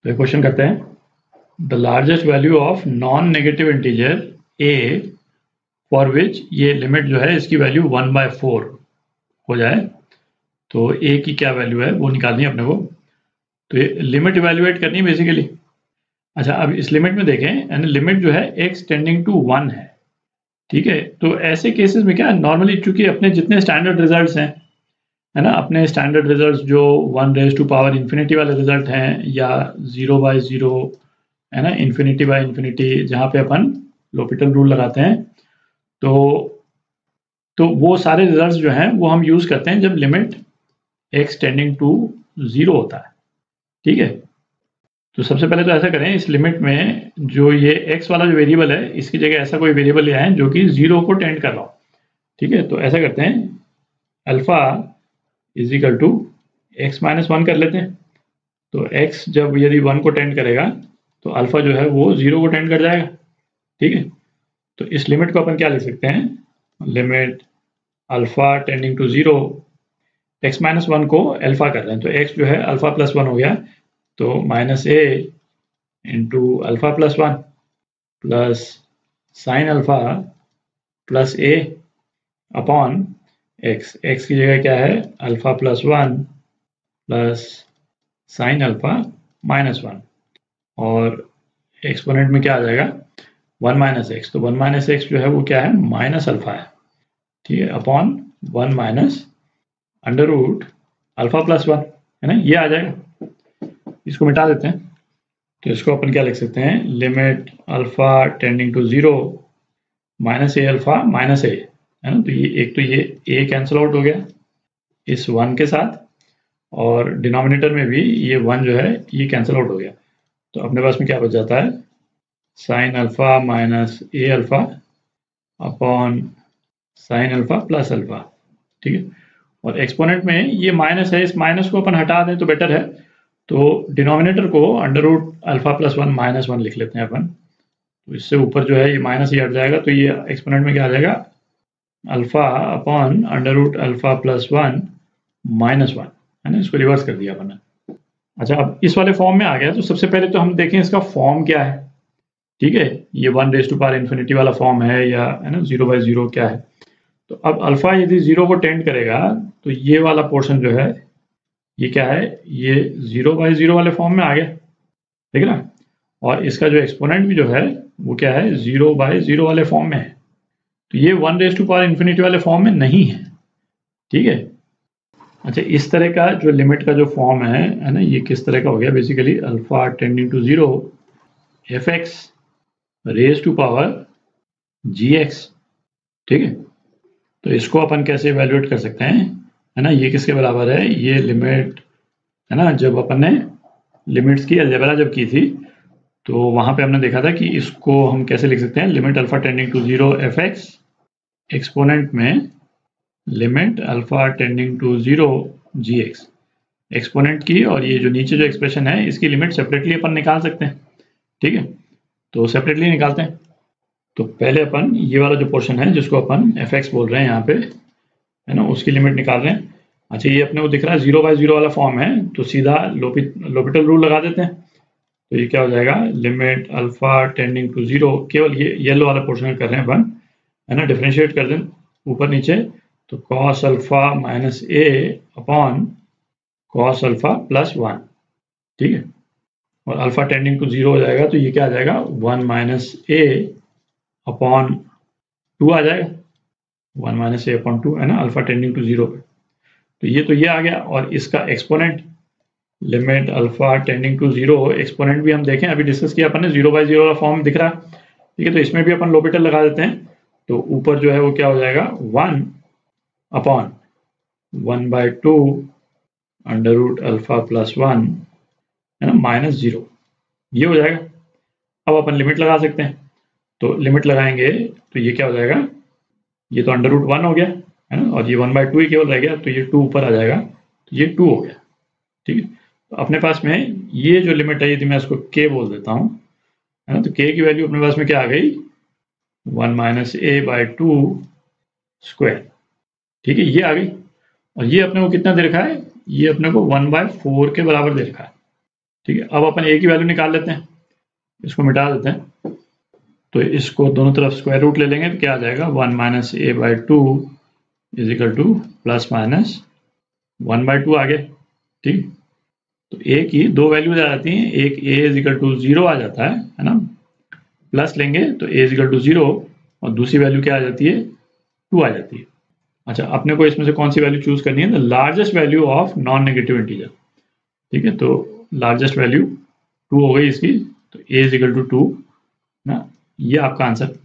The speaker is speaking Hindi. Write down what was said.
तो ये क्वेश्चन करते हैं, the largest value of non negative integer a for which ये लिमिट जो है इसकी वैल्यू 1/4 हो जाए, तो a की क्या वैल्यू है वो निकालनी है अपने को। तो ये लिमिट इवेल्युएट करनी है बेसिकली। अच्छा, अब इस लिमिट में देखें, यानी लिमिट जो है x टेंडिंग टू 1 है, ठीक है। तो ऐसे केसेस में क्या नॉर्मली, चूंकि अपने जितने स्टैंडर्ड रिजल्ट्स हैं, है ना, अपने स्टैंडर्ड रिजल्ट्स जो 1⁻∞ वाले रिजल्ट हैं या 0/0, है ना, ∞/∞, जहाँ पे अपन l'Hopital रूल लगाते हैं, तो वो सारे रिजल्ट्स जो हैं वो हम यूज़ करते हैं जब लिमिट x टेंडिंग टू 0 होता है, ठीक है। तो सबसे पहले तो ऐसा करें, इस लिमिट में जो ये x वाला जो वेरिएबल है, इसकी जगह ऐसा कोई वेरिएबल ले आए जो कि 0 को टेंड कर रहा हो, ठीक है। तो ऐसा करते हैं, alpha is equal to x-1 कर लेते हैं। तो x जब यदि 1 को टेंड करेगा तो अल्फा जो है वो 0 को टेंड कर जाएगा, ठीक है। तो इस लिमिट को अपन क्या लिख सकते हैं, limit alpha tending to 0, x-1 को अल्फा कर रहे हैं, तो x जो है अल्फा प्लस 1 हो गया, तो -a into alpha plus 1 plus sine alpha plus a upon x की जगह क्या है, alpha plus 1 plus sine alpha -1, और एक्सपोनेंट में क्या आ जाएगा, 1 - x, तो 1 - x जो है वो क्या है, माइनस अल्फा है, ठीक है, upon 1 minus under root alpha plus 1, है ना, ये आ जाएगा। इसको मिटा देते हैं, तो इसको अपन क्या लिख सकते हैं, limit alpha tending to 0 -a alpha -a, है ना। तो ये एक, तो ये a कैंसिल आउट हो गया इस 1 के साथ, और डिनोमिनेटर में भी ये 1 जो है ये कैंसिल आउट हो गया, तो अपने पास में क्या बच जाता है, sine alpha minus a alpha upon sine alpha plus alpha, ठीक है। और एक्सपोनेंट में ये माइनस है, इस माइनस को अपन हटा दें तो बेटर है, तो डिनोमिनेटर को अंडर रूट अल्फा प्लस 1 -1 लिख लेते हैं अपन, तो इससे ऊपर जो है ये माइनस ही हट जाएगा, तो ये एक्सपोनेंट में क्या आ जाएगा, alpha upon under root alpha plus 1 -1, है ना, इसको रिवर्स कर दिया अपन ने। अच्छा, अब इस वाले फॉर्म में आ गया, तो सबसे पहले तो हम देखें इसका फॉर्म क्या है, ठीक है। ये 1∞ वाला फॉर्म है या, है ना, 0/0 क्या है। तो अब अल्फा यदि 0 को टेंड करेगा तो ये वाला पोर्शन जो है ये क्या है, ये 0/0 वाले फॉर्म में आ गया, ठीक है ना। और इसका जो एक्सपोनेंट भी जो है वो क्या है, 0/0 वाले फॉर्म में है, तो ये 1∞ वाले फॉर्म में नहीं है, ठीक है। अच्छा, इस तरह का जो लिमिट का जो फॉर्म है ना, ये किस तरह का हो गया, basically alpha tending to 0 fx raise to power gx, ठीक है। तो इसको अपन कैसे इवेल्युएट कर सकते हैं, है ना, ये किसके बराबर है, ये लिमिट, है ना, जब अपन ने लिमिट्स की अलजेब्रा जब की थी तो वहां पे हमने देखा था कि इसको हम कैसे लिख सकते हैं, limit alpha tending to 0 fx exponent में limit alpha tending to 0 gx, exponent की और ये जो नीचे जो एक्सप्रेशन है इसकी लिमिट सेपरेटली अपन निकाल सकते हैं, ठीक है। तो सेपरेटली निकालते हैं, तो पहले अपन ये वाला जो पोर्शन है जिसको अपन fx बोल रहे हैं यहाँ पे, है ना, उसकी लिमिट निकाल रहे हैं। अच्छा, ये अपने को दिख रहा है 0/0 वाला फॉर्म है, तो सीधा l'Hopital रूल लगा देते हैं, तो ये क्या हो जाएगा, लिमिट अल्फा टेंडिंग टू 0, केवल ये येलो वाला पोर्शन कर रहे हैं अपन, है ना, डिफरेंशिएट कर दें ऊपर नीचे, तो cos alpha minus a upon cos alpha plus 1, ठीक है। और अल्फा टेंडिंग टू 0 हो जाएगा, तो ये क्या आ जाएगा, 1 माइनस a अपॉन 2 आ जाएगा, 1 माइनस a अपॉन 2, है ना, अल्फा टेंडिंग टू 0 पे, तो ये आ गया। और इसका exponent limit alpha tending to 0, exponent भी हम देखें, अभी डिस्कस किया अपन ने, 0/0 वाला फॉर्म दिख रहा है, ठीक है। तो इसमें भी अपन l'Hopital लगा देते हैं, तो ऊपर जो है वो क्या हो जाएगा, 1 upon 1/2 under root alpha plus 1, है ना, -0, ये हो जाएगा। अब अपन लिमिट लगा सकते हैं, तो लिमिट लगाएंगे तो ये क्या हो जाएगा, ये तो अंडर रूट 1 हो गया, है ना, और ये 1/2 ही केवल रह गया, तो ये 2 ऊपर आ जाएगा, तो ये 2 हो गया, ठीक है। तो अपने पास में ये जो लिमिट है, यदि मैं इसको k बोल देता हूँ, है ना, तो k की वैल्यू अपने पास में क्या आ गई, 1 माइनस a/2 स्क्वायर, ठीक है, ये आ गई। और ये अपने को कितना दे रखा है, ये अपने को 1/4 के बराबर दे रखा है, ठीक है, अब अपन a की वैल्यू निकाल लेते हैं, इसको मिटा देते हैं, तो इसको दोनों तरफ स्क्वायर रूट ले लेंगे तो क्या आ जाएगा 1 minus a by two is equal to plus minus 1 by two आ गया। ठीक, तो a की दो वैल्यूज आ जाती हैं, एक a इज इक्वल टू 0 आ जाता है ना, प्लस लेंगे तो a इज इक्वल टू 0 और दूसरी वैल्यू क्या आ जाती है 2 आ जाती है। अच्छा, अपने को इसमें से कौन सी वैल्यू चूज करनी है, the largest value of non negative integer. ठीक है, तो लार्जेस्ट वैल्यू 2 हो गई इसकी, तो a इज इक्वल टू 2 ना, ये आपका आंसर